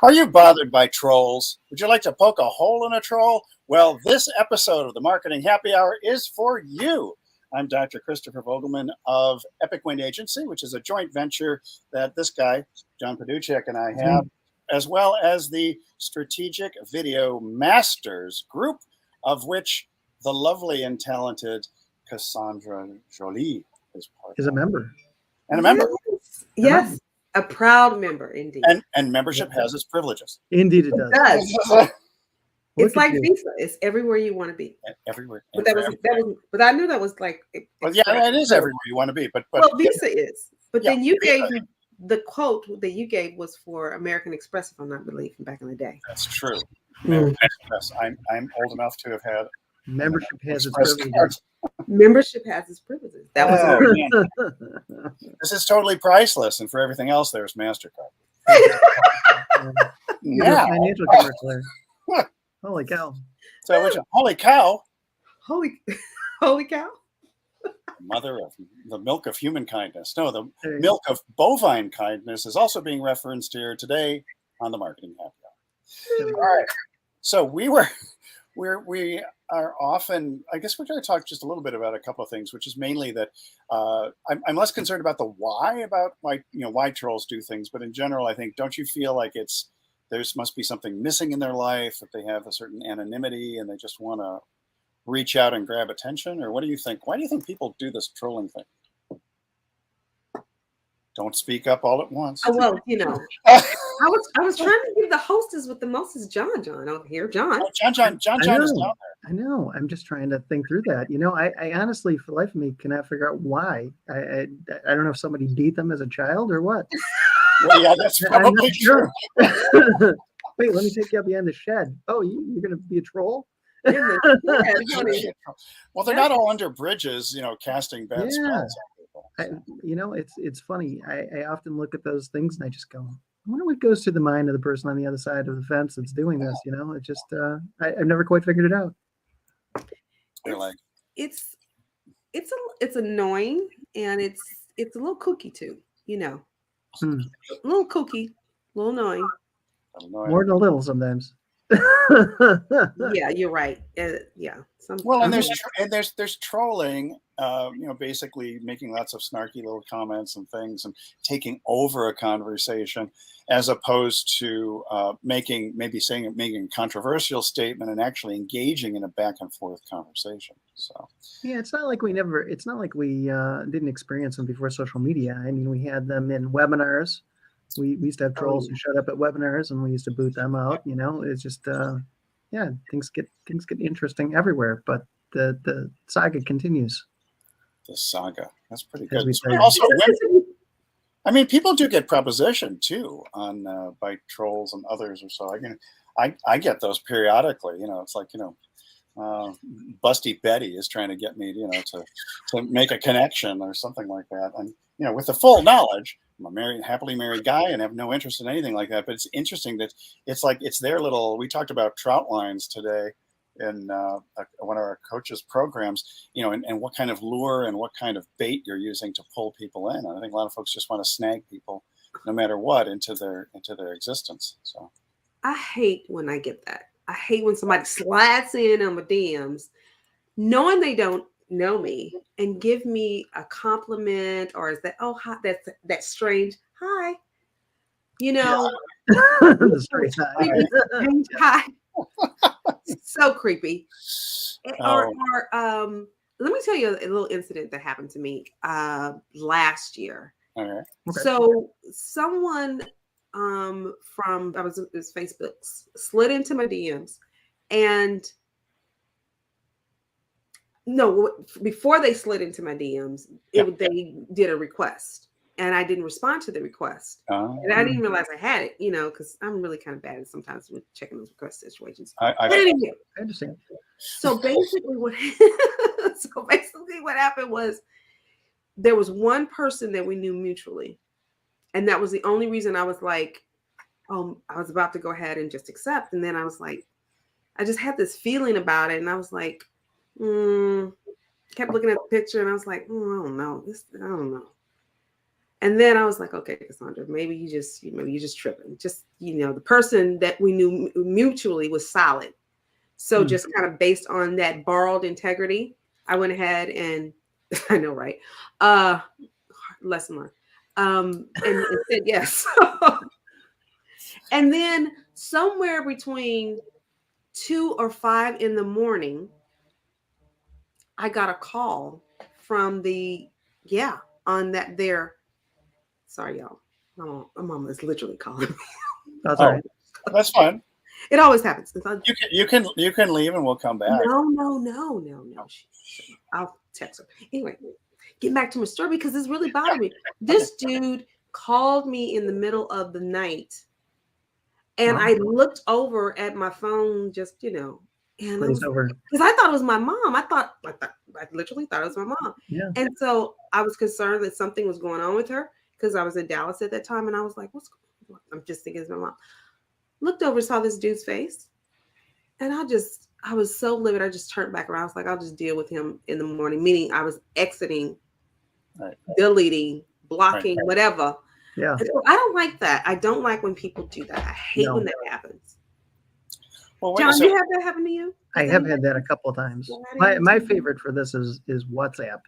Are you bothered by trolls? Would you like to poke a hole in a troll? Well, this episode of the Marketing Happy Hour is for you. I'm Dr. Christopher Vogelmann of Epic Wind Agency, which is a joint venture that this guy, John Paduchak, and I have, as well as the Strategic Video Masters group, of which the lovely and talented Cassandra Jolie is part is a member. And a member. Yes. A proud member, indeed. And membership has its privileges. Indeed, it does. It's like Visa. It's everywhere you want to be. Everywhere. But but I knew that was like. Well, yeah, it is everywhere you want to be. But well, Visa is. But then you Visa. gave the quote that you gave was for American Express, if I'm not mistaken, back in the day. That's true. Yes, I'm old enough to have had membership has its Express privileges. cards. Membership has its privileges. That was This is totally priceless, and for everything else, there's MasterCard. Now, financial commercial there. Holy cow! So, holy cow! Holy cow! Mother of the milk of human kindness. No, the milk of bovine kindness is also being referenced here today on the Marketing Happy Hour. All right. So we are often, I guess we're going to talk just a little bit about a couple of things, which is mainly that I'm less concerned about the why, about why trolls do things, but in general, I think, don't you feel like there must be something missing in their life, that they have a certain anonymity and they just want to reach out and grab attention? Or what do you think? Why do you think people do this trolling thing? Don't speak up all at once. Oh, well, I was trying to give the hostess with the most is John over here. John is down there. I know. I'm just trying to think through that. I honestly, for the life of me, cannot figure out why. I don't know if somebody beat them as a child or what. Well, yeah, that's probably true. Wait, let me take you up behind the shed. Oh, you're going to be a troll? Well, they're not all under bridges, casting bad spells on people. It's funny. I often look at those things and I just go, I wonder what goes through the mind of the person on the other side of the fence that's doing this. It just I've never quite figured it out. It's annoying, and it's a little kooky too. A little kooky, a little annoying. More than a little sometimes. Yeah, you're right. Well, and there's trolling, basically making lots of snarky little comments and things and taking over a conversation, as opposed to making a controversial statement and actually engaging in a back and forth conversation. So yeah, it's not like we didn't experience them before social media. I mean, we had them in webinars. We used to have trolls who showed up at webinars, and we used to boot them out. It's just things get interesting everywhere. But the saga continues. The saga, that's pretty good. Also, I mean, people do get propositioned too by trolls and others or so. I get those periodically. It's like Busty Betty is trying to get me, to make a connection or something like that, and with the full knowledge. I'm a happily married guy and have no interest in anything like that. But it's interesting that it's like it's their little. We talked about trout lines today in one of our coaches' programs. And what kind of lure and what kind of bait you're using to pull people in. And I think a lot of folks just want to snag people, no matter what, into their existence. So I hate when I get that. I hate when somebody slides in on my DMs, knowing they don't know me, and give me a compliment, or is that, oh, hi, that's strange, hi, The strange hi. So creepy. Or let me tell you a little incident that happened to me last year. Okay. So someone from it was Facebook slid into my DMs, and no, before they slid into my DMs, they did a request. and I didn't respond to the request. And I didn't realize I had it, because I'm really kind of bad at sometimes with checking those request situations. I understand. So basically what happened was there was one person that we knew mutually. And that was the only reason I was like, I was about to go ahead and just accept. And then I was like, I just had this feeling about it. And I was like, kept looking at the picture and I was like, I don't know. I don't know. And then I was like, okay, Cassandra, maybe you just tripping. Just, the person that we knew mutually was solid. So just kind of based on that borrowed integrity, I went ahead and I know, right? Lesson learned. And said yes. And then somewhere between 2 or 5 in the morning, I got a call from on that there. Sorry, y'all. My mom is literally calling me. That's all right. That's fine. It always happens. You can leave and we'll come back. No. I'll text her. Anyway, get back to my story because this really bothered me. This dude called me in the middle of the night, and I looked over at my phone, just and because I thought it was my mom. I literally thought it was my mom. Yeah. And so I was concerned that something was going on with her because I was in Dallas at that time, and I was like, "What's going on?" I'm just thinking it's my mom. Looked over, saw this dude's face, and I was so livid. I just turned back around. I was like, I'll just deal with him in the morning. Meaning I was exiting, deleting, blocking, whatever. Yeah. So I don't like that. I don't like when people do that. I hate when that happens. Well, John, you have that happen to you? I have had that a couple of times. My favorite for this is WhatsApp.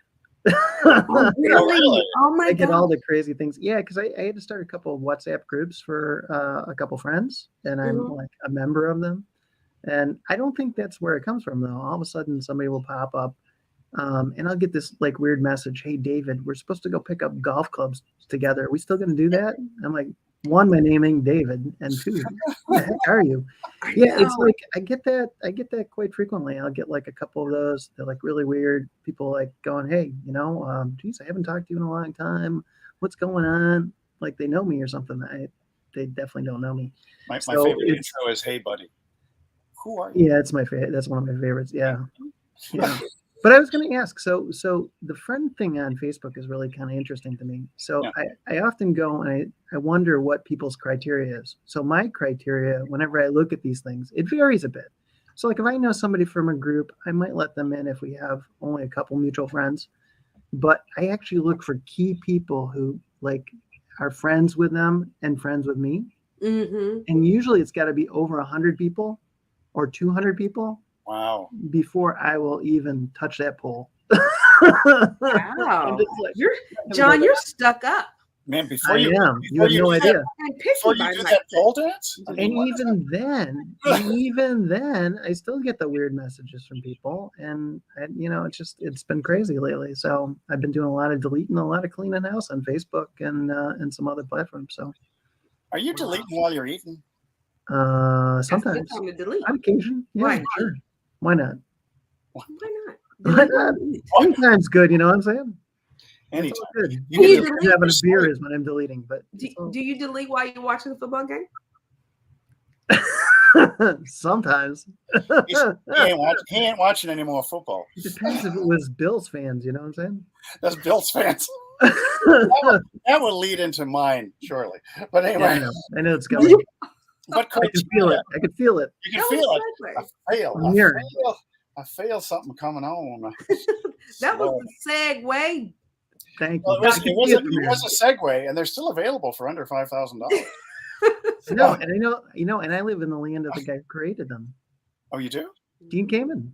Oh, really? Oh my God. I get all the crazy things. Yeah, because I had to start a couple of WhatsApp groups for a couple friends, and I'm like a member of them. And I don't think that's where it comes from, though. All of a sudden, somebody will pop up, and I'll get this like weird message. Hey, David, we're supposed to go pick up golf clubs together. Are we still going to do that? I'm like, 1, my name ain't David, and 2, who the heck are you? Yeah, it's like I get that quite frequently. I'll get like a couple of those. They're like really weird. People like going, hey, geez, I haven't talked to you in a long time. What's going on? Like they know me or something. They definitely don't know me. My favorite intro is, hey, buddy. Who are you? Yeah, it's my favorite. That's one of my favorites. Yeah. But I was going to ask, so the friend thing on Facebook is really kind of interesting to me. So I often go and I wonder what people's criteria is. So my criteria, whenever I look at these things, it varies a bit. So like if I know somebody from a group, I might let them in if we have only a couple mutual friends. But I actually look for key people who like are friends with them and friends with me. Mm-hmm. And usually it's got to be over 100 people or 200 people. Wow. Before I will even touch that pole. Wow. John, you're stuck up. Man, before you have no idea. Before you do that pole dance? And even then, I still get the weird messages from people. And it's been crazy lately. So I've been doing a lot of deleting, a lot of cleaning house on Facebook and some other platforms. So are you deleting while you're eating? Sometimes. On occasion. Yeah, Why? Sure. Why not? Why not? Anytime's good, you know what I'm saying? Anytime. Good. You having a beer is when I'm deleting, but do you delete while you're watching the football game? Sometimes. He ain't watching any more football. It depends if it was Bills fans, you know what I'm saying? That's Bills fans. that would lead into mine, surely. But anyway. Yeah, I know it's going. What I can feel it. I can feel it. You can feel it. I feel something coming on. That was a segue. Thank you. Well, it was a segue, and they're still available for under $5,000. No, and I live in the land of the guy who created them. Oh, you do? Dean Kamen.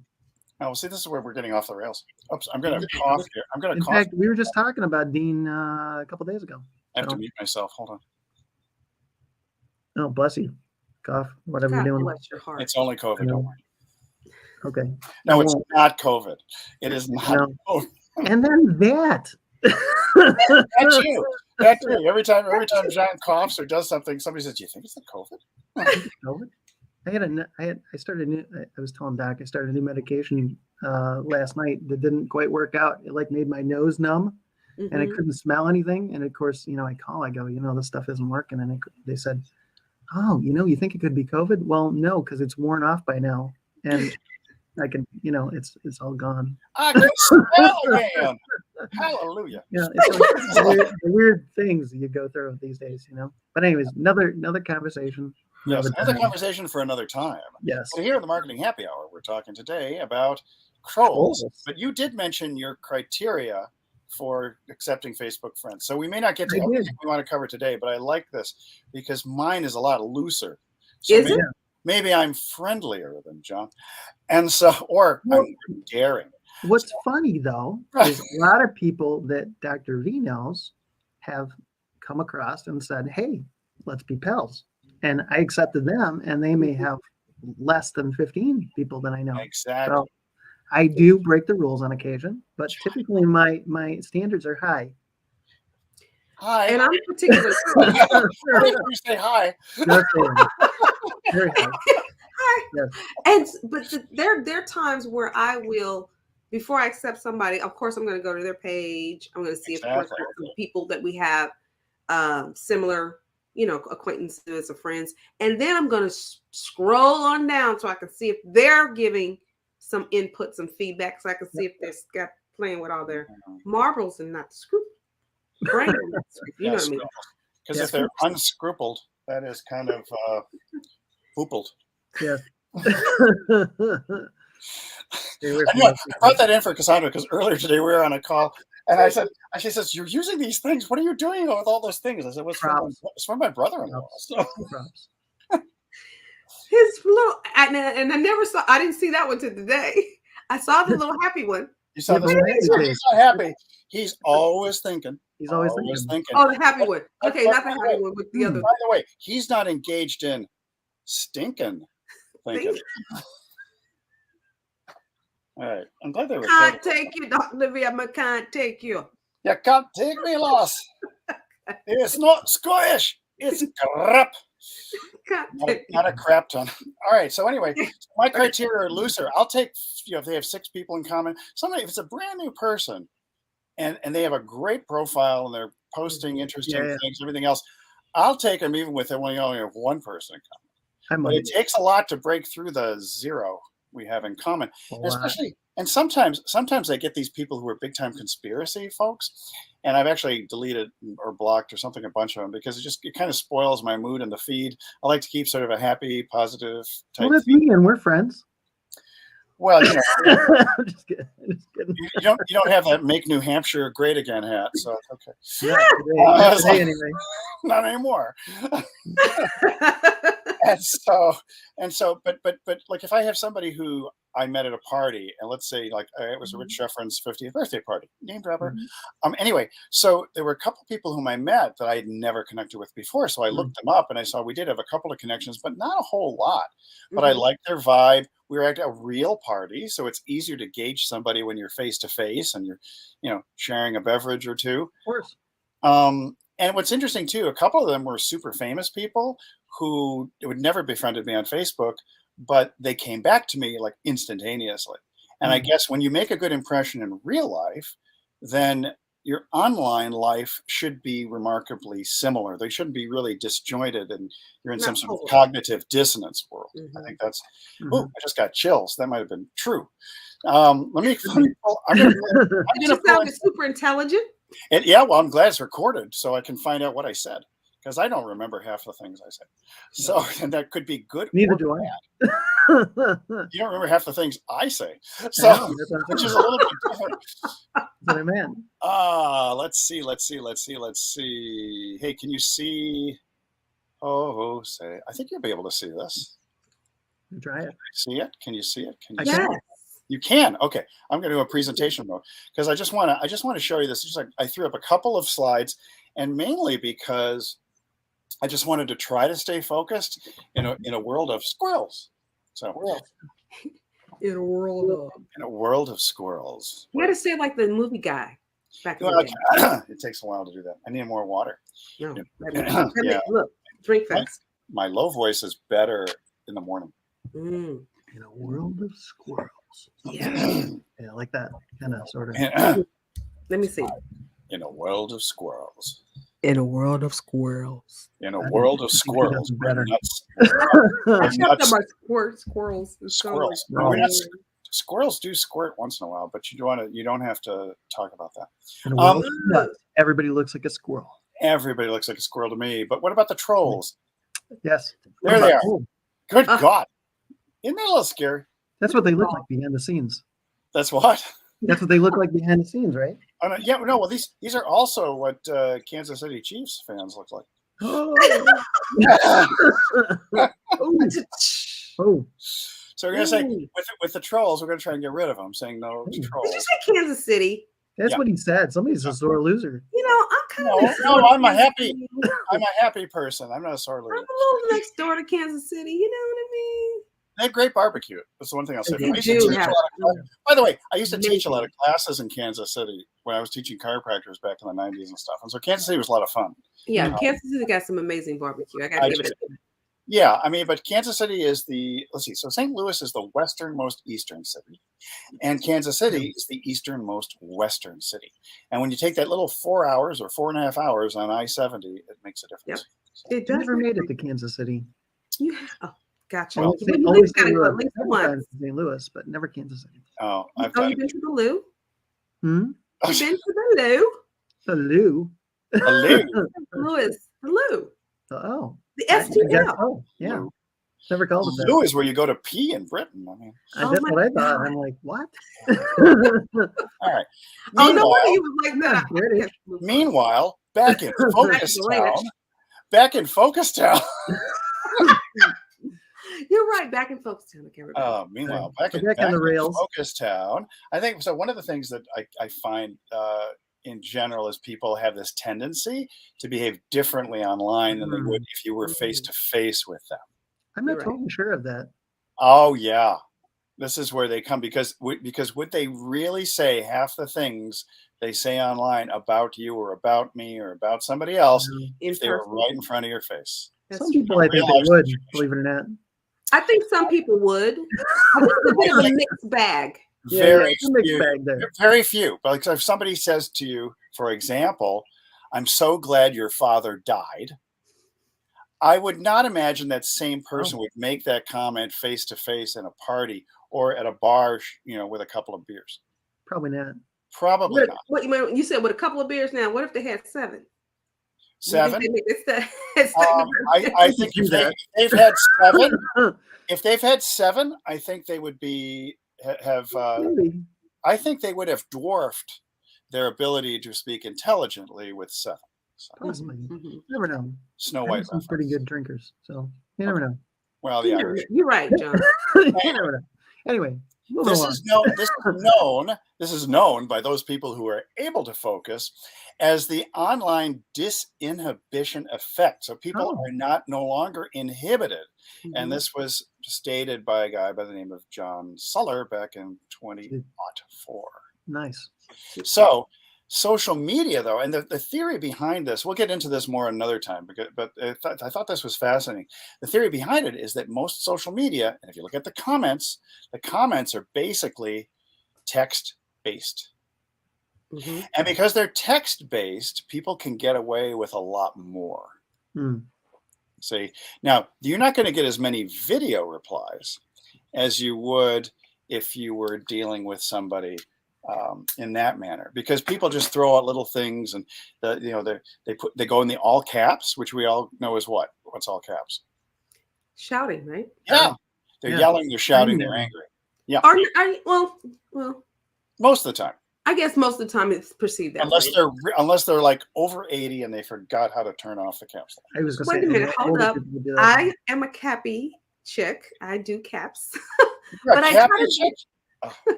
Oh, see, this is where we're getting off the rails. Oops, I'm going to cough here. In fact, we were just talking about Dean a couple days ago. I have to mute myself. Hold on. Oh, bless you. Cough, whatever you're doing. Bless your heart. It's only COVID. Don't worry. Okay. No, it's not COVID. It is not COVID. And then that. That's you. That's you. Every time John coughs or does something, somebody says, "Do you think it's the COVID?" COVID? I was telling Doc I started a new medication last night that didn't quite work out. It like made my nose numb. and I couldn't smell anything. And of course, I call, I go, this stuff isn't working. And they said, oh, you think it could be COVID? Well, no, because it's worn off by now. And I can, it's all gone. I can smell again. Hallelujah. Yeah, it's like weird things you go through these days, But anyways, another conversation. Yes, another conversation for another time. Yes. So here in the Marketing Happy Hour, we're talking today about trolls. But you did mention your criteria for accepting Facebook friends. So we may not get to everything we want to cover today, but I like this because mine is a lot looser. So is it? Maybe I'm friendlier than John. And so, or I'm daring. What's funny, though, is a lot of people that Dr. V knows have come across and said, hey, let's be pals. And I accepted them, and they may have less than 15 people that I know. Exactly. So I do break the rules on occasion, but typically my standards are high. Hi. And I'm particularly. You say hi. Very high. Hi. Yes. But there are times where I will, before I accept somebody, of course, I'm going to go to their page. I'm going to see if there's people that we have similar, acquaintances or friends. And then I'm going to scroll on down so I can see if they're giving some input, some feedback, so I can see if they're playing with all their marbles and not screw. Brain, you know what I mean? Because if they're unscrupled, that is kind of poopled. Yeah. I brought that in for Cassandra because earlier today we were on a call and she says, you're using these things. What are you doing with all those things? I said, well, it's from my brother-in-law. So. His little, and I didn't see that one till today. I saw the little happy one. You saw this? He's not happy. He's always thinking. He's always thinking. Oh, the happy one. Okay, not the happy one, with the other one. By the way, he's not engaged in stinking thinking. All right. I'm glad they were. Can't take you, Dr. V. I can't take you. You can't take me, lass. It's not Scottish. It's crap. Not a crap ton. All right. So anyway, my criteria are looser. I'll take, if they have 6 people in common. Somebody, if it's a brand new person and they have a great profile and they're posting interesting things, everything else, I'll take them even with only have one person in common. But it takes a lot to break through the 0 we have in common, especially. And sometimes I get these people who are big time conspiracy folks, and I've actually deleted or blocked or something a bunch of them because it kind of spoils my mood in the feed. I like to keep sort of a happy, positive type. Well, that's me, and we're friends. Well, I'm just kidding. You don't have that "Make New Hampshire Great Again" hat, so it's okay. Yeah, today anyway. Not anymore. and so, but like if I have somebody who I met at a party, and let's say like it was a Rich Sheffrin's 50th birthday party, name dropper. Anyway, so there were a couple people whom I met that I had never connected with before. So I looked them up and I saw we did have a couple of connections, but not a whole lot. But I liked their vibe. We were at a real party, so it's easier to gauge somebody when you're face to face and you're, sharing a beverage or two. Of course. And what's interesting too, a couple of them were super famous people who would never befriended me on Facebook, but they came back to me like instantaneously. And I guess when you make a good impression in real life, then your online life should be remarkably similar. They shouldn't be really disjointed and you're in some sort of cognitive dissonance world. I think that's, I just got chills. That might've been true. Let me, I'm You sounded super intelligent. And yeah, well, I'm glad it's recorded so I can find out what I said because I don't remember half the things I said. So, and that could be good. Neither do I. You don't remember half the things I say. So, which is a little bit different. That's what I meant. Let's see. Hey, can you see? I think you'll be able to see this. Try it. See it? Can you see it? Can you see it? You can. Okay, I'm going to do a presentation mode because I just want to show you this. Just like I threw up a couple of slides, and mainly because I just wanted to try to stay focused in a world of squirrels. So in a world of squirrels. You got to say it like the movie guy back in the day. It takes a while to do that. I need more water. No, look, drink fast. My low voice is better in the morning. In a world of squirrels. Yeah. Yeah, like that kind of sort of. Let me see. In a world of squirrels. In a world of squirrels. In a world of squirrels. Better. Squirrels. Squirrels. Squirrels do squirt once in a while, but you don't have to talk about that. In a world of nuts, everybody looks like a squirrel. Everybody looks like a squirrel to me. But what about the trolls? Yes. There they are. Good God. Isn't that a little scary? That's what they look like behind the scenes. That's what? That's what they look like behind the scenes, right? Yeah, no, well, these are also what Kansas City Chiefs fans look like. Oh. So we're going to say, with the trolls, we're going to try and get rid of them, saying no to trolls. Did you say Kansas City? That's what he said. Somebody's a sore loser. You know, I'm kind of I'm a happy person. I'm not a sore loser. I'm a little next door to Kansas City. You know what I mean? They have great barbecue. That's the one thing I'll say. By the way, I used to teach a lot of classes in Kansas City when I was teaching chiropractors back in the 90s and stuff. And so Kansas City was a lot of fun. Yeah, Kansas City got some amazing barbecue. I got to give it a Yeah, I mean, but Kansas City is so St. Louis is the westernmost eastern city, and Kansas City is the easternmost western city. And when you take that little 4 hours or 4.5 hours on I-70, it makes a difference. Yep. I never made it to Kansas City. Gotcha. Well, St. Louis, but never Kansas City. Oh, you've been to the Lou? You've been to the Lou? The Lou? Louis. The Lou. Oh. The STL. Oh, yeah. Never called it that. Lou is where you go to pee in Britain. I mean, that's what I thought. I'm like, what? All right. Oh, no wonder you was like that. Meanwhile, back in Focustown. You're right. Back in Focustown. Meanwhile, back in Focustown, I think so. One of the things that I find in general is people have this tendency to behave differently online than they would if you were face to face with them. I'm not totally sure of that. Oh yeah, this is where they come because would they really say half the things they say online about you or about me or about somebody else if they were right in front of your face? Some people I think they would, believe it or not. I think some people would. I think it's a bit of a mixed bag. Very few. But like if somebody says to you, for example, I'm so glad your father died, I would not imagine that same person would make that comment face to face in a party or at a bar, with a couple of beers. Probably not. Probably not. What you said with a couple of beers now? What if they had 7? 7? I think if they've had 7, I think they would I think they would have dwarfed their ability to speak intelligently with 7. So, possibly. Never know. Snow White. Some pretty good drinkers, so you never know. Well, the Irish. You're right, John. You never know. Anyway, this is known by those people who are able to focus as the online disinhibition effect. So people are no longer inhibited. And this was stated by a guy by the name of John Suller back in 2004. Nice. So social media, though, and the theory behind this, we'll get into this more another time, but I thought this was fascinating. The theory behind it is that most social media, and if you look at the comments are basically text-based. And because they're text-based, people can get away with a lot more. See, now, you're not going to get as many video replies as you would if you were dealing with somebody in that manner, because people just throw out little things and they go in the all caps, which we all know is what's all caps? Shouting, right? Yeah, they're yelling, they're shouting, they're angry. Yeah. Well, most of the time. I guess most of the time it's perceived that unless they're like over 80 and they forgot how to turn off the caps. I was Wait a minute, hold up. I am a cappy chick. I do caps. But I cappy chick?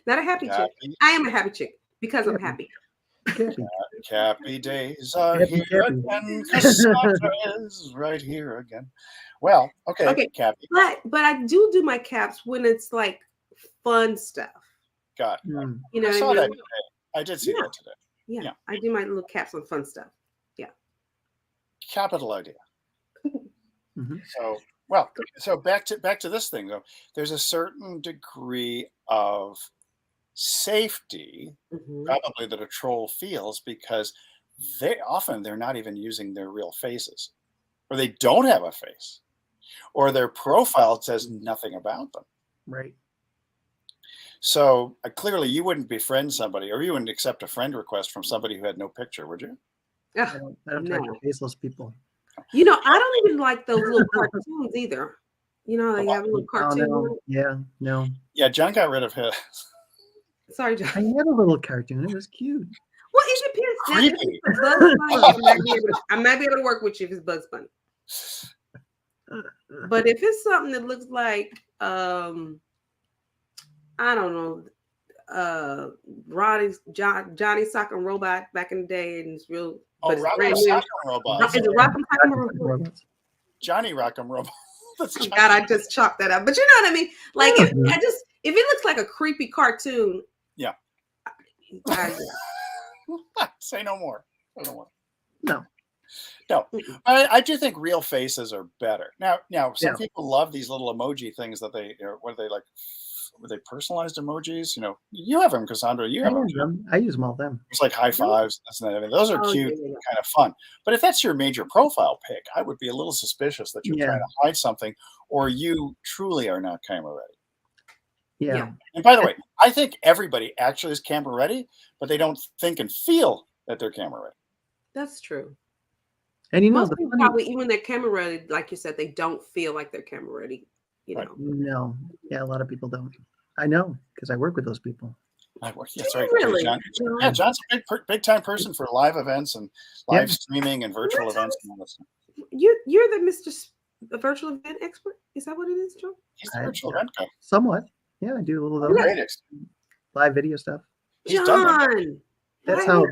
Not a happy chick. I am a happy chick because I'm happy. Cappy days are here again. Cassandra is right here again. Well, okay. Cappy. But I do my caps when it's like fun stuff. Got it. You know, I saw that today. I did see that today. Yeah, I do my little caps on fun stuff. Yeah. Capital idea. So back to this thing though. There's a certain degree of safety, probably, that a troll feels, because they're not even using their real faces, or they don't have a face, or their profile says nothing about them. Right. So clearly you wouldn't befriend somebody, or you wouldn't accept a friend request from somebody who had no picture, would you? I don't talk to faceless people. You know, I don't even like those little cartoons either. You know, they have a little cartoon. No. Yeah, no. Yeah, John got rid of his. Sorry, John. I had a little cartoon. It was cute. Well, it depends. Creepy. I might be able to work with you if it's Bugs Bunny. But if it's something that looks like, I don't know, Johnny Sock and Robot back in the day, and it's real. Oh, Rock'em Sock'em Robots. Is it Rock'em Sock'em Robots? Johnny Rock'em Robot. God, I just chalked that up. But you know what I mean? Like, if it looks like a creepy cartoon, yeah. Say no more. No. I do think real faces are better. Now, some people love these little emoji things that they, what are they like? Were they personalized emojis? You know, you have them, Cassandra. You have them. I use them all them. It's like high fives. I mean, those are cute, kind of fun. But if that's your major profile pic, I would be a little suspicious that you're trying to hide something, or you truly are not camera ready. Yeah. And by the way, I think everybody actually is camera ready, but they don't think and feel that they're camera ready. That's true. And you know, most people probably, even they're camera ready, like you said, they don't feel like they're camera ready. You know. No. Yeah, a lot of people don't. I know, because I work with those people. I work. That's right. Really? John. Yeah, John's a big time person for live events and live streaming and virtual events and all that stuff. You're the virtual event expert? Is that what it is, Joe? He's the virtual event guy. Somewhat. Yeah, I do a little of live video stuff. He's done that. That's how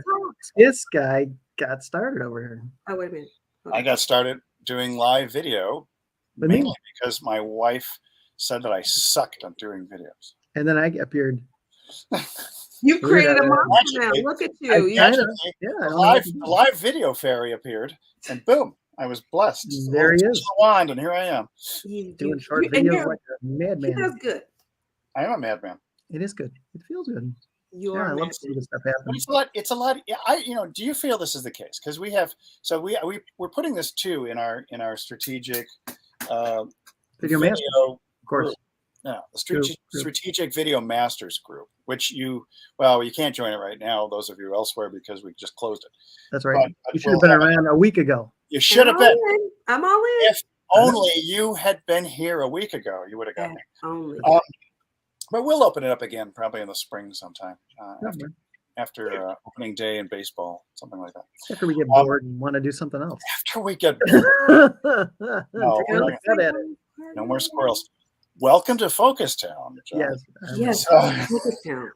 this guy got started over here. Oh, wait a minute. I got started doing live video mainly because my wife said that I sucked at doing videos. And then I appeared. You created a monster now. Look at you. The live video fairy appeared, and boom, I was blessed. There he is. The wand, and here I am. Doing short videos like a madman. That's good. I am a madman. It is good. It feels good. I love to see this stuff happen. It's a lot. Yeah, do you feel this is the case? Because we're putting this too in our strategic video master, of course. Group. Yeah, the strategic video masters group, which you can't join it right now, those of you elsewhere, because we just closed it. That's right. You should have been around a week ago. You should have been. I'm all in. If only you had been here a week ago, you would have got me. Only. But we'll open it up again, probably in the spring sometime, after opening day in baseball, something like that. After we get bored and want to do something else. After we get bored. No more squirrels. Welcome to Focus Town, John. Yes. Focus Town.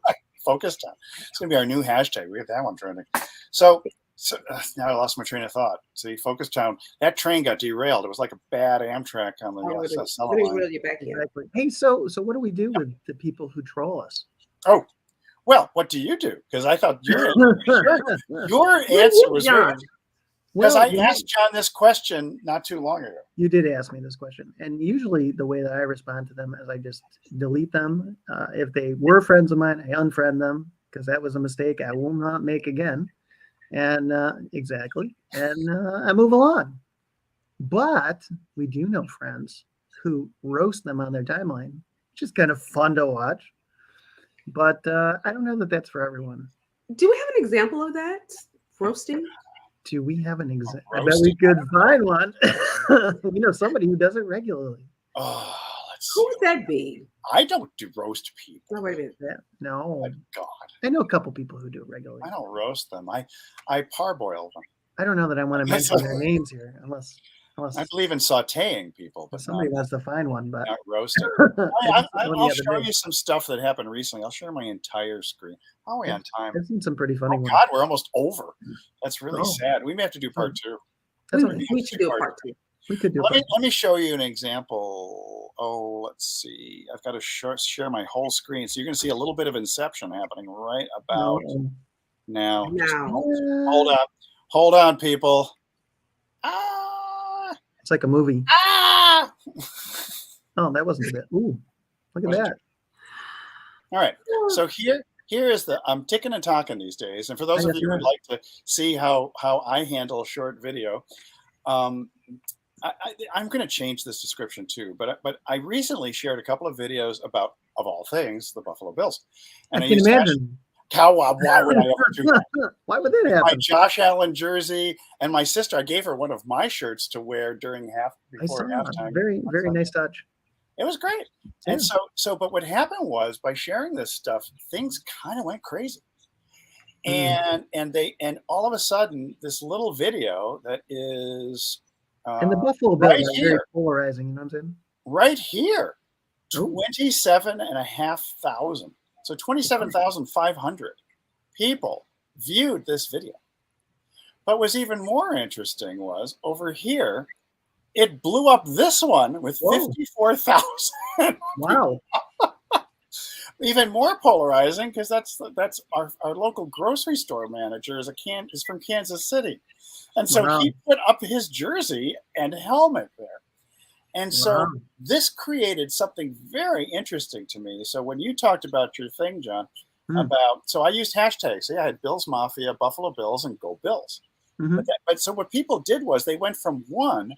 Focus Town. It's going to be our new hashtag. We have that one trending. So now I lost my train of thought. See, Focus Town. That train got derailed. It was like a bad Amtrak on the SSL line. Exactly. Hey, so what do we do with the people who troll us? Oh, well, what do you do? Because I thought your answer was yours. Because I asked John this question not too long ago. You did ask me this question. And usually the way that I respond to them is I just delete them. If they were friends of mine, I unfriend them because that was a mistake I will not make again. And exactly. And I move along. But we do know friends who roast them on their timeline, which is kind of fun to watch. But I don't know that that's for everyone. Do we have an example of that? Roasting? Do we have an example? I bet we could find one. Somebody who does it regularly. Oh, who would that be? I don't do roast people. No, wait a minute. Yeah, no. My God. I know a couple people who do it regularly. I don't roast them. I parboil them. I don't know that I want to mention their names here, unless I believe in sautéing people, but somebody wants to find one, but not roasting. I'll show you some stuff that happened recently. I'll share my entire screen. How are we on time? I've seen some pretty funny ones. God, we're almost over. That's really sad. We may have to do part two. We should do part two. We could do. Let me show you an example. Oh, let's see. I've got to share my whole screen, so you're going to see a little bit of Inception happening right about now. Hold on, people. It's like a movie. Oh, that wasn't good. Ooh, look at that. All right. So here is I'm ticking and talking these days. And for those of you who would like to see how I handle short video, I'm going to change this description too. But I recently shared a couple of videos about, of all things, the Buffalo Bills. And I can imagine. Why would I ever do that? Why would that happen? My Josh Allen jersey, and my sister, I gave her one of my shirts to wear during halftime. Very nice touch. It was great. Yeah. And but what happened was, by sharing this stuff, things kind of went crazy. And all of a sudden, this little video that is and the Buffalo Bills are very polarizing, you know what I'm saying? Right here, 27,500. So 27,500 people viewed this video. But what's even more interesting was, over here, it blew up this one with 54,000. Wow. Even more polarizing, because that's our local grocery store manager is from Kansas City. And so he put up his jersey and helmet there. And so this created something very interesting to me. So when you talked about your thing, John, so I used hashtags. So I had Bills Mafia, Buffalo Bills, and Go Bills. But so what people did was they went from one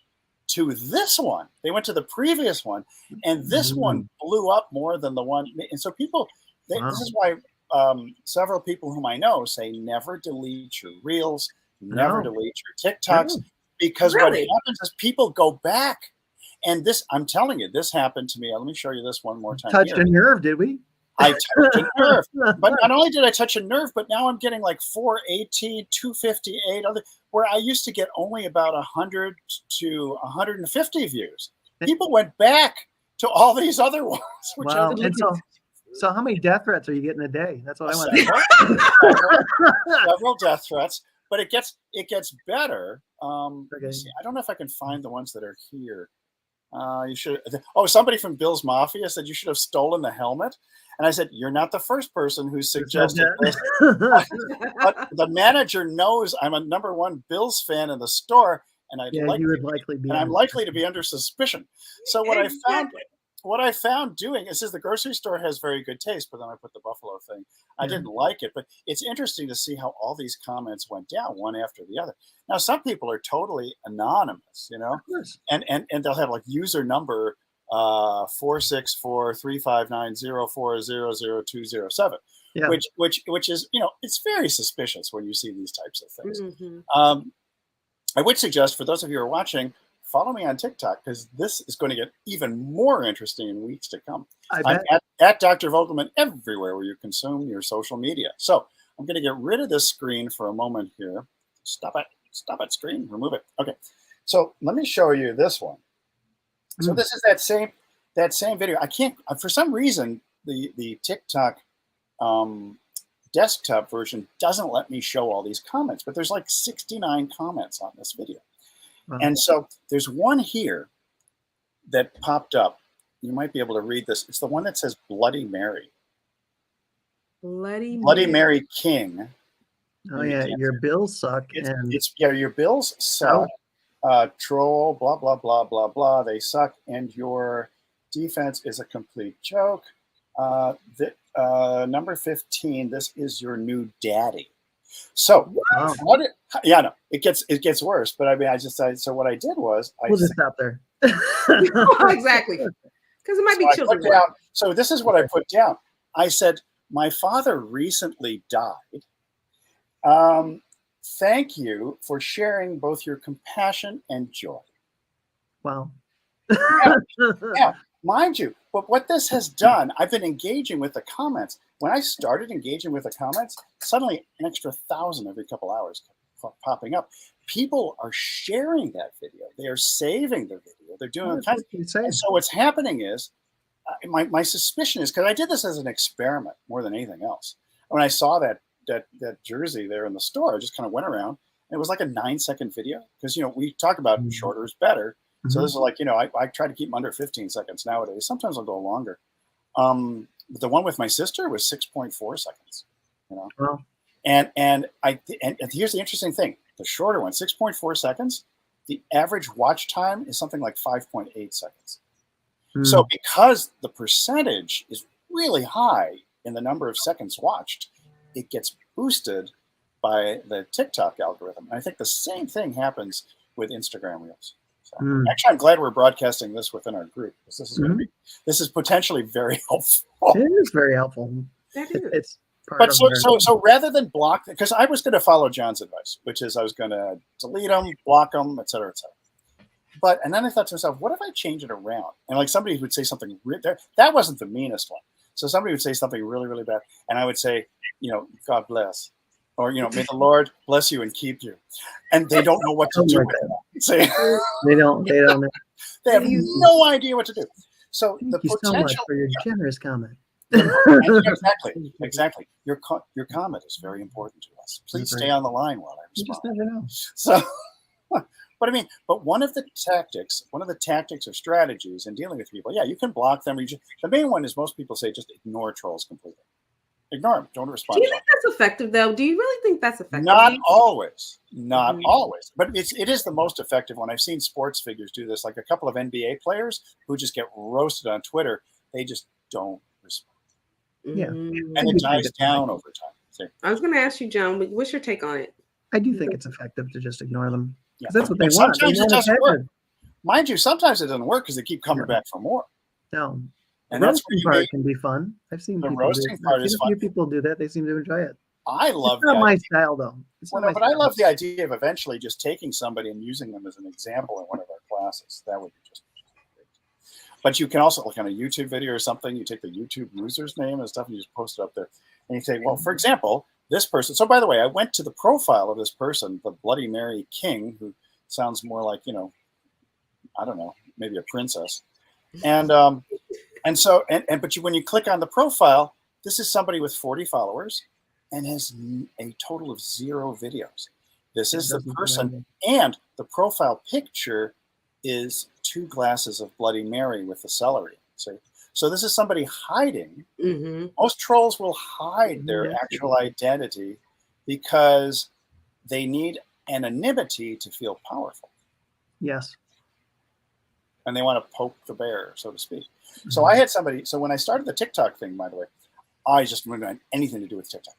to this one. They went to the previous one, and this one blew up more than the one. And so people, this is why several people whom I know say never delete your reels, never delete your TikToks, because what happens is people go back. And this, I'm telling you, this happened to me. Let me show you this one more time. Touched a nerve, did we? I touched a nerve. But not only did I touch a nerve, but now I'm getting like 480, 258, where I used to get only about 100 to 150 views. People went back to all these other ones. Which so how many death threats are you getting a day? That's what I want to Several death threats, but it gets better. See, I don't know if I can find the ones that are here. You should. Somebody from Bills Mafia said you should have stolen the helmet, and I said you're not the first person who suggested this. But the manager knows I'm a #1 Bills fan in the store, and I'm likely to be under suspicion. So what I found doing, it says the grocery store has very good taste, but then I put the Buffalo thing. I didn't like it, but it's interesting to see how all these comments went down one after the other. Now, some people are totally anonymous, you know, and they'll have like user number 464-359-0400-207, which is, you know, it's very suspicious when you see these types of things. I would suggest for those of you who are watching, follow me on TikTok, because this is going to get even more interesting in weeks to come. I'm at Dr. Vogelmann everywhere where you consume your social media. So I'm going to get rid of this screen for a moment here. Stop it, screen, remove it. Okay, so let me show you this one. So this is that same video. I can't, for some reason, the TikTok desktop version doesn't let me show all these comments, but there's like 69 comments on this video. And so there's one here that popped up. You might be able to read this. It's the one that says Bloody Mary. Bloody Mary King. Oh yeah, your Bills suck. Your Bills suck. Troll, blah, blah, blah, blah, blah. They suck, and your defense is a complete joke. Number 15, this is your new daddy. So it gets worse. But I mean, so what I did was we'll just stop there. Exactly, because it might be children. So this is what I put down. I said, my father recently died. Thank you for sharing both your compassion and joy. Wow. Yeah, mind you, but what this has done, I've been engaging with the comments. When I started engaging with the comments, suddenly an extra 1,000 every couple hours popping up. People are sharing that video. They are saving the video. They're doing it. And so what's happening is, my suspicion is, because I did this as an experiment more than anything else. When I saw that jersey there in the store, I just kind of went around. And it was like a 9-second video, because, you know, we talk about shorter is better. So this is like, you know, I try to keep them under 15 seconds nowadays. Sometimes I'll go longer. The one with my sister was 6.4 seconds, you know. Wow. And here's the interesting thing. The shorter one, 6.4 seconds, the average watch time is something like 5.8 seconds. So because the percentage is really high, in the number of seconds watched, it gets boosted by the TikTok algorithm. And I think the same thing happens with Instagram Reels. So actually, I'm glad we're broadcasting this within our group, because this is going to be, this is potentially very helpful. It is very helpful. It's part but of so rather than block, because I was going to follow John's advice, which is I was going to delete them, block them, et cetera, et cetera. And then I thought to myself, what if I change it around? And like somebody would say something, that wasn't the meanest one. So somebody would say something really, really bad. And I would say, God bless. Or, may the Lord bless you and keep you. And they don't know what to do with that. Say, they don't. They have no idea what to do. So Thank you so much for your generous comment. Exactly. Your comment is very important to us. Please stay on the line while I respond. You just never know. So, but one of the tactics or strategies in dealing with people, you can block them. The main one is most people say just ignore trolls completely. Ignore them. Don't respond. Do you think that's effective, though? Do you really think that's effective? Not always. Not always. But it is the most effective one. I've seen sports figures do this, like a couple of NBA players who just get roasted on Twitter. They just don't respond. Yeah. And it dies down over time. See? I was going to ask you, John, what's your take on it? I do think it's effective to just ignore them. Yeah. That's what they want. Sometimes it doesn't work. Mind you, sometimes it doesn't work because they keep coming back for more. No. And the that's roasting part can be fun. I've seen the people roasting part is fun. A few people do that. They seem to enjoy it. I love it's not my style, though. But I love the idea of eventually just taking somebody and using them as an example in one of our classes. That would be just great. But you can also, like on a YouTube video or something, you take the YouTube user's name and stuff and you just post it up there. And you say, well, for example, this person. So by the way, I went to the profile of this person, the Bloody Mary King, who sounds more like, I don't know, maybe a princess. But when you click on the profile, this is somebody with 40 followers and has a total of 0 videos. This is the person, and the profile picture is 2 glasses of Bloody Mary with the celery. See? So this is somebody hiding. Mm-hmm. Most trolls will hide their actual identity because they need anonymity to feel powerful. Yes. And they want to poke the bear, so to speak. Mm-hmm. So I had somebody. So when I started the TikTok thing, by the way, I just didn't have anything to do with TikTok.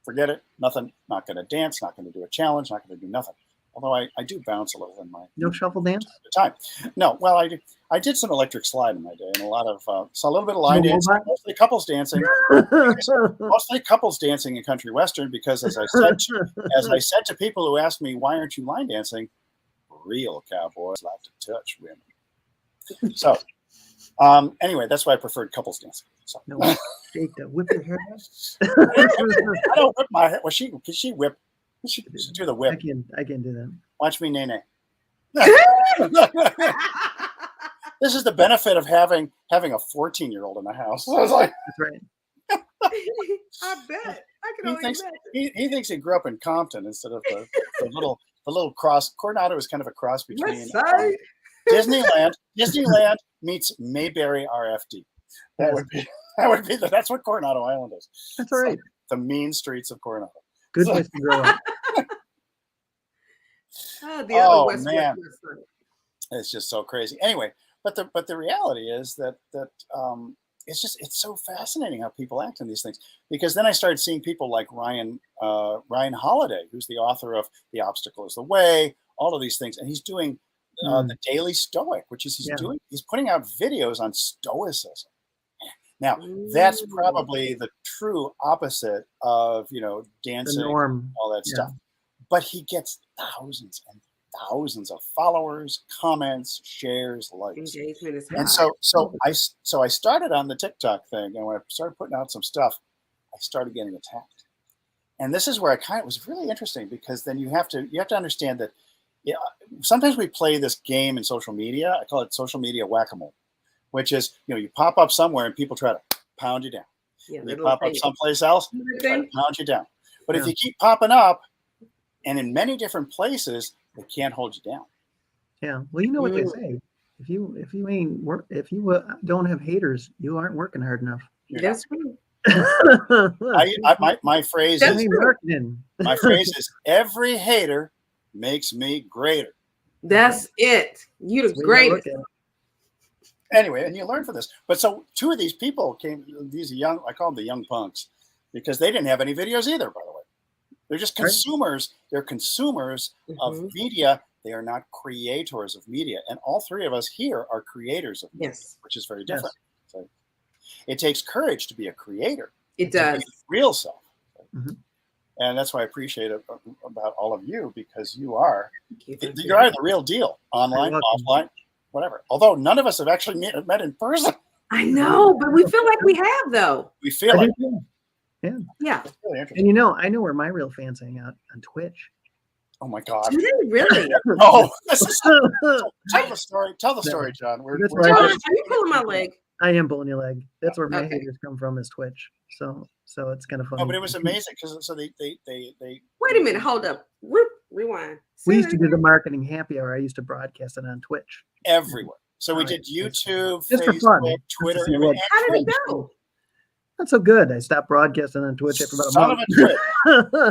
Forget it. Nothing. Not going to dance. Not going to do a challenge. Not going to do nothing. Although I do bounce a little in my shuffle dance at the time. No. Well, I did some electric slide in my day and a lot of a little bit of line dancing, mostly couples dancing. Mostly couples dancing in country western because as I said to people who asked me, why aren't you line dancing? Real cowboys like to touch women. So, anyway, that's why I preferred couples dancing. So. No, shake to whip your hair. I don't whip my hair. Well, she whip. She do the whip. I can do that. Watch me, Nene. This is the benefit of having a 14-year-old in the house. I was like, that's right. I bet. I can only imagine. He thinks he grew up in Compton instead of the little cross. Coronado is kind of a cross between Disneyland meets Mayberry RFD. That's what Coronado Island is. That's all right. The mean streets of Coronado. Good place to grow up. Man, it's just so ccrazy. Anyway, but the reality is that it's so fascinating how people act in these things, because then I started seeing people like Ryan Holiday, who's the author of The Obstacle is the Way, all of these things, and he's doing the Daily Stoic, which is he's putting out videos on stoicism. Now, that's probably the true opposite of, dancing, the norm, all that stuff. But he gets thousands and thousands of followers, comments, shares, likes. Engagement is high. And so I started on the TikTok thing, and when I started putting out some stuff, I started getting attacked. And this is where it was really interesting, because then you have to understand that sometimes we play this game in social media. I call it social media whack-a-mole, which is, you pop up somewhere and people try to pound you down. Yeah, you pop up someplace else, they try to pound you down. But if you keep popping up, and in many different places, they can't hold you down. Yeah. Well, you know what they say. If you don't have haters, you aren't working hard enough. That's true. My phrase is every hater makes me greater. That's it. You're the greatest. anyway, and you learn from this. But so two of these people came, these young, I call them the young punks, because they didn't have any videos either, by the way. They're just consumers. They're consumers of media. They are not creators of media. And all three of us here are creators of media, which is very different. So it takes courage to be a creator. It does. Real self. And that's why I appreciate it about all of you, because you are the real deal, online, offline, whatever. Although none of us have actually met in person. I know, but we feel like we have, though. We feel like yeah. Really interesting. And you know, I know where my real fans hang out, on Twitch. Oh my God! Do they really? Oh, tell the story. Tell the story, John. John, are you pulling my leg? I am pulling your leg. That's where my haters come from, is Twitch. So it's kind of funny. No, but it was amazing because they. Wait a minute, hold up. Rewind. We used to do the marketing happy hour. I used to broadcast it on Twitch everywhere. So we did YouTube, just Facebook, for fun. Twitter. How did it go? Not so good. I stopped broadcasting on Twitch after about a Son month. of a twit.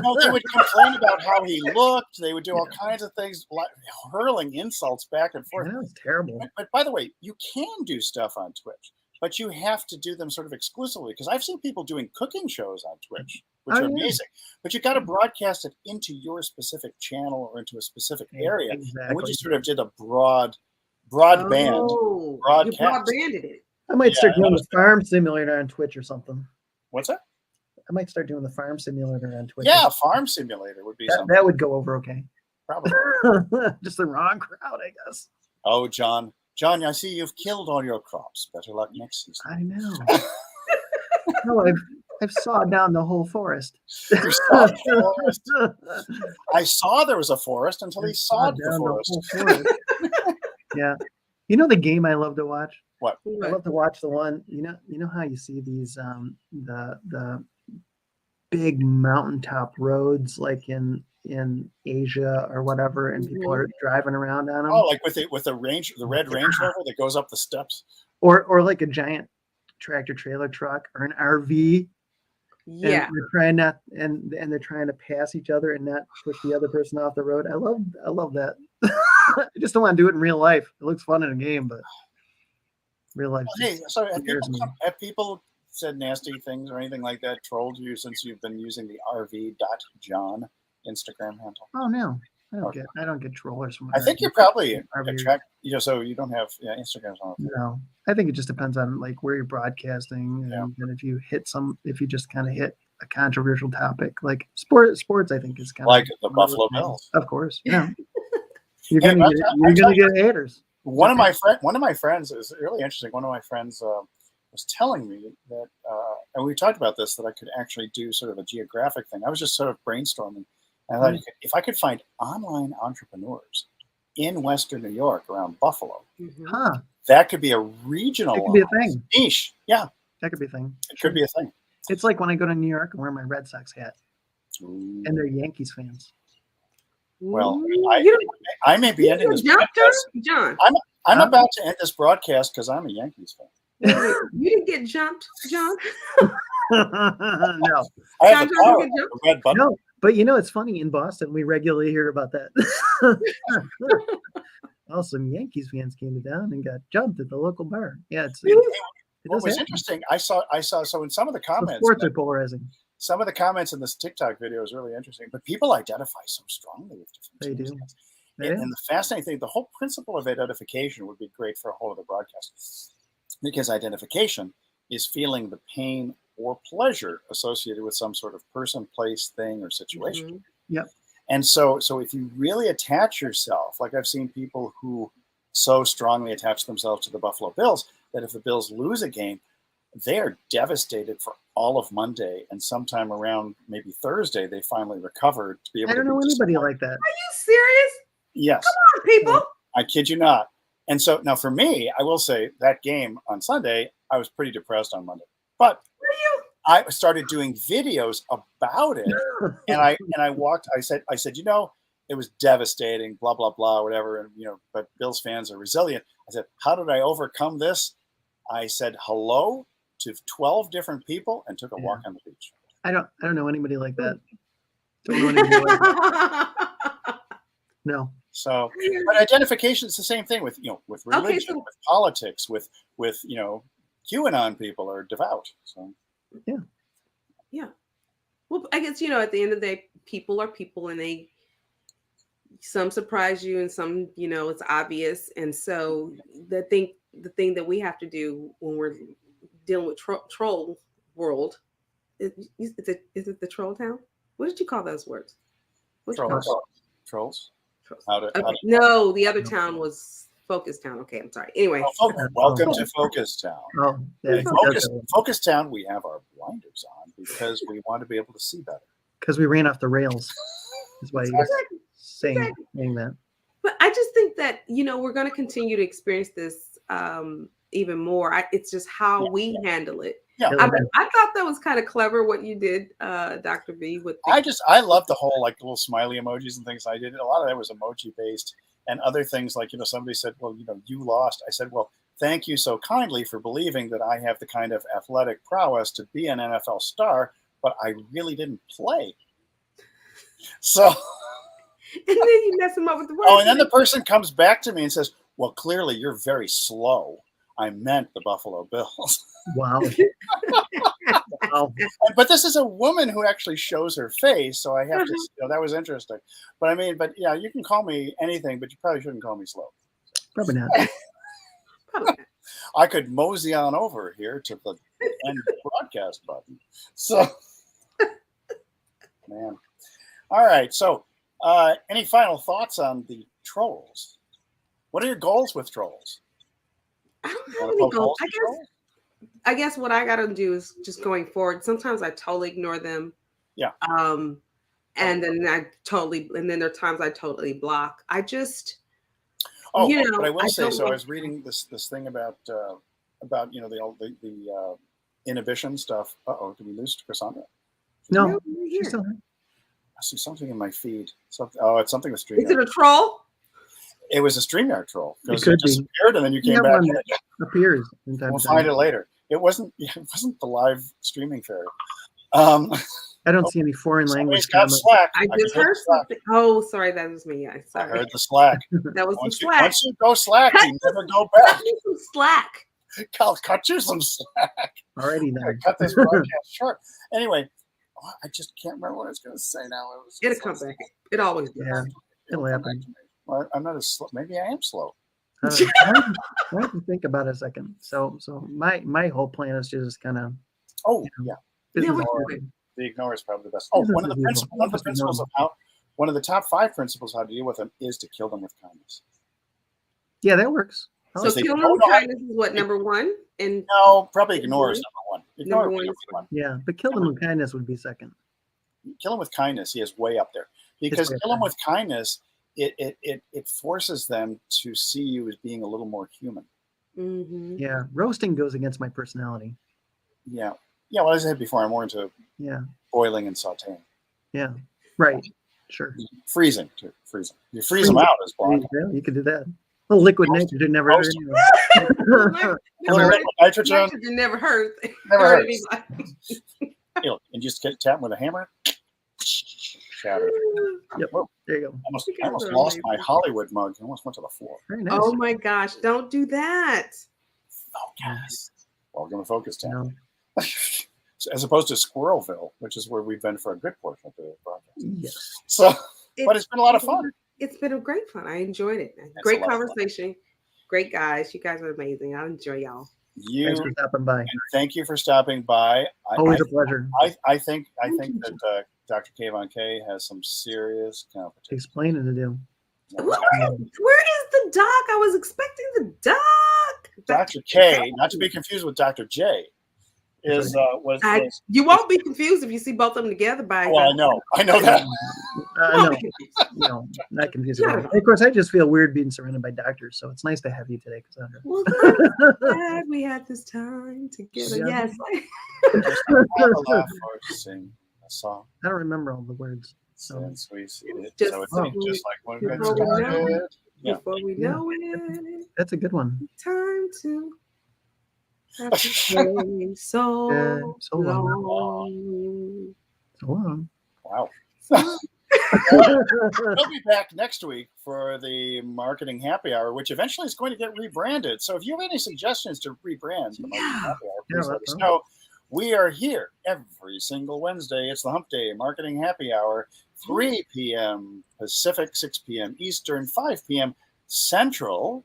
No, they would complain about how he looked. They would do all kinds of things, like hurling insults back and forth. That was terrible. But by the way, you can do stuff on Twitch, but you have to do them sort of exclusively, because I've seen people doing cooking shows on Twitch, which are amazing. But you got to broadcast it into your specific channel or into a specific area. Exactly. And we just sort of did a broadband broadcast. You broadbanded it. I might start doing the farm simulator on Twitch or something. What's that? I might start doing the farm simulator on Twitch. Yeah, farm simulator would be something. That would go over okay. Probably. Just the wrong crowd, I guess. Oh, John, I see you've killed all your crops. Better luck next season. I know. No, I've sawed down the whole forest. You saw the forest. I saw there was a forest until he sawed the forest. Yeah. You know the game I love to watch? What? I love to watch the one, you know how you see these the big mountaintop roads like in Asia or whatever, and people are driving around on them. Oh, like with the red Range Rover that goes up the steps, or like a giant tractor trailer truck or an RV. Yeah, and they're trying not and they're trying to pass each other and not push the other person off the road. I love that. I just don't want to do it in real life. It looks fun in a game, but real life. Hey, so have people said nasty things or anything like that, trolled you since you've been using the RV.John Instagram handle? Oh no, I don't get trollers from. I think you're probably attract. So you don't have Instagrams on. No, I think it just depends on like where you're broadcasting, and if you just kind of hit a controversial topic like sports, I think is kind like of the Buffalo Bills. Of course, yeah. You're gonna get haters. One of my friends is really interesting. One of my friends was telling me that, and we talked about this, that I could actually do sort of a geographic thing. I was just sort of brainstorming, and I thought if I could find online entrepreneurs in Western New York around Buffalo, that could be a regional. It could be a thing. Niche, yeah. That could be a thing. It could be a thing. It's like when I go to New York and wear my Red Sox hat, and they're Yankees fans. Well, I may be ending this broadcast. John, I'm about to end this broadcast because I'm a Yankees fan. You didn't get jumped, John? No. I have the red button. No, but it's funny. In Boston, we regularly hear about that. Also, some Yankees fans came down and got jumped at the local bar. Yeah, what was interesting, I saw. So in some of the comments, sports are polarizing. Some of the comments in this TikTok video is really interesting, but people identify so strongly with different teams. They do. And the fascinating thing, the whole principle of identification would be great for a whole other broadcast, because identification is feeling the pain or pleasure associated with some sort of person, place, thing, or situation. Yep. And so if you really attach yourself, like I've seen people who so strongly attach themselves to the Buffalo Bills that if the Bills lose a game, they are devastated for all of Monday, and sometime around maybe Thursday, they finally recovered to be able to. I don't know anybody like that. Are you serious? Yes. Come on, people. I kid you not. And so now for me, I will say that game on Sunday, I was pretty depressed on Monday. But I started doing videos about it, and I walked. I said, it was devastating, blah blah blah, whatever. And but Bills fans are resilient. I said, how did I overcome this? I said hello to 12 different people and took a walk on the beach. I don't know anybody like that. Don't know anybody like that. No. So, but identification is the same thing with with religion, with politics, with QAnon people are devout. So yeah. Well, I guess at the end of the day, people are people, and some surprise you, and some it's obvious. And so the thing that we have to do when we're dealing with troll world is it the troll town? What did you call those words? Trolls. No, the other town was Focus Town. Okay, I'm sorry. Anyway, welcome to Focus Town. Oh, yeah, Focus Town. We have our blinders on because we want to be able to see better. Because we ran off the rails. Is why you're saying that. But I just think that we're going to continue to experience this even more. It's just how we handle it. Yeah, I thought that was kind of clever what you did, Dr. V. I love the whole little smiley emojis and things. I did a lot of that was emoji based, and other things like somebody said, well, you lost. I said, well, thank you so kindly for believing that I have the kind of athletic prowess to be an NFL star, but I really didn't play. So, and then you mess them up with the words. Oh, and then the person comes back to me and says, well, clearly you're very slow. I meant the Buffalo Bills. Wow. Wow. But this is a woman who actually shows her face, so I have to. That was interesting. But yeah, you can call me anything, but you probably shouldn't call me slow. Probably not. I could mosey on over here to the end broadcast button. So, man. All right. So, any final thoughts on the trolls? What are your goals with trolls? I don't have any goals. I guess what I got to do is just going forward. Sometimes I totally ignore them. Yeah. And then and then there are times I totally block. I just. Oh, but I will say. So I was reading this thing about the inhibition stuff. Did we lose Cassandra? No, she's still here. I see something in my feed. It's something with StreamYard. Is it a troll? It was a StreamYard troll because it it disappeared and then you came back. And it appears. We'll find it later. It wasn't the live streaming fairy. I don't see any foreign language. Got Slack. I just heard something. Oh, sorry, that was me. Sorry. I heard the Slack. That was the Slack. Once you go Slack, you never go back. Cut you some slack. I'll cut you some slack. Alrighty then. Cut this broadcast short. Anyway, I just can't remember what I was going to say now. It'll come back. It always does. Yeah, it'll happen. Well, I'm not as slow. Maybe I am slow. I have to think about it a second. So my whole plan is just kind of. Oh yeah. The ignore is probably the best. Oh, one of the principles of one of the top 5 principles how to deal with them is to kill them with kindness. Yeah, that works. So kill them with kindness is what, number 1? And no, probably ignore is number 1. Ignore number 1. Yeah, but kill them with kindness would be second. Kill them with kindness. He is way up there because kill them with kindness. It forces them to see you as being a little more human. Mm-hmm. Yeah, roasting goes against my personality. Yeah. Well, as I said before, I'm more into boiling and sautéing. Yeah, right. Sure. Freezing too. Freezing. You freeze them out as blonde. Yeah, you could do that. A little liquid nitrogen never hurt. Liquid nitrogen never hurt. Never hurt. And just tap them with a hammer. Shattered. Yep. There you go. I almost lost my Hollywood mug. I almost went to the floor. Very nice. Oh my gosh! Don't do that. Oh yes. Welcome to Focus Town. As opposed to Squirrelville, which is where we've been for a good portion of the broadcast. Yes. So, but it's been a lot of fun. It's been a great fun. I enjoyed it. Great conversation. Great guys. You guys are amazing. I enjoy y'all. Thanks for stopping by. Thank you for stopping by. Always a pleasure. I think that Dr. Kayvon K has some serious competition. Explaining to do. Where is the doc? I was expecting the doc. Dr. K, not to be confused with Dr. J, you won't be confused if you see both of them together. I know that. No, not confused. Of course, I just feel weird being surrounded by doctors, so it's nice to have you today, Cassandra. Well, glad we had this time together. Yeah. Yes. Sing a song. I don't remember all the words. Since we see it, just like when we started. Before we know it. That's a good one. Time to. So long. So long. Wow. We'll be back next week for the marketing happy hour, which eventually is going to get rebranded. So if you have any suggestions to rebrand the marketing happy hour, please let us know. We are here every single Wednesday. It's the Hump Day Marketing Happy Hour, 3 p.m. Pacific, 6 p.m. Eastern, 5 p.m. Central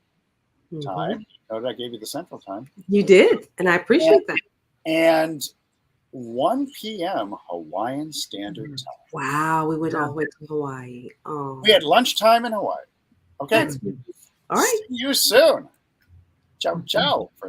time. Noted I gave you the Central time. You did, and I appreciate that. And 1 p.m. Hawaiian Standard Time. Wow, we went all the way to Hawaii. Oh. We had lunchtime in Hawaii. Okay. All right. See you soon. Ciao, ciao.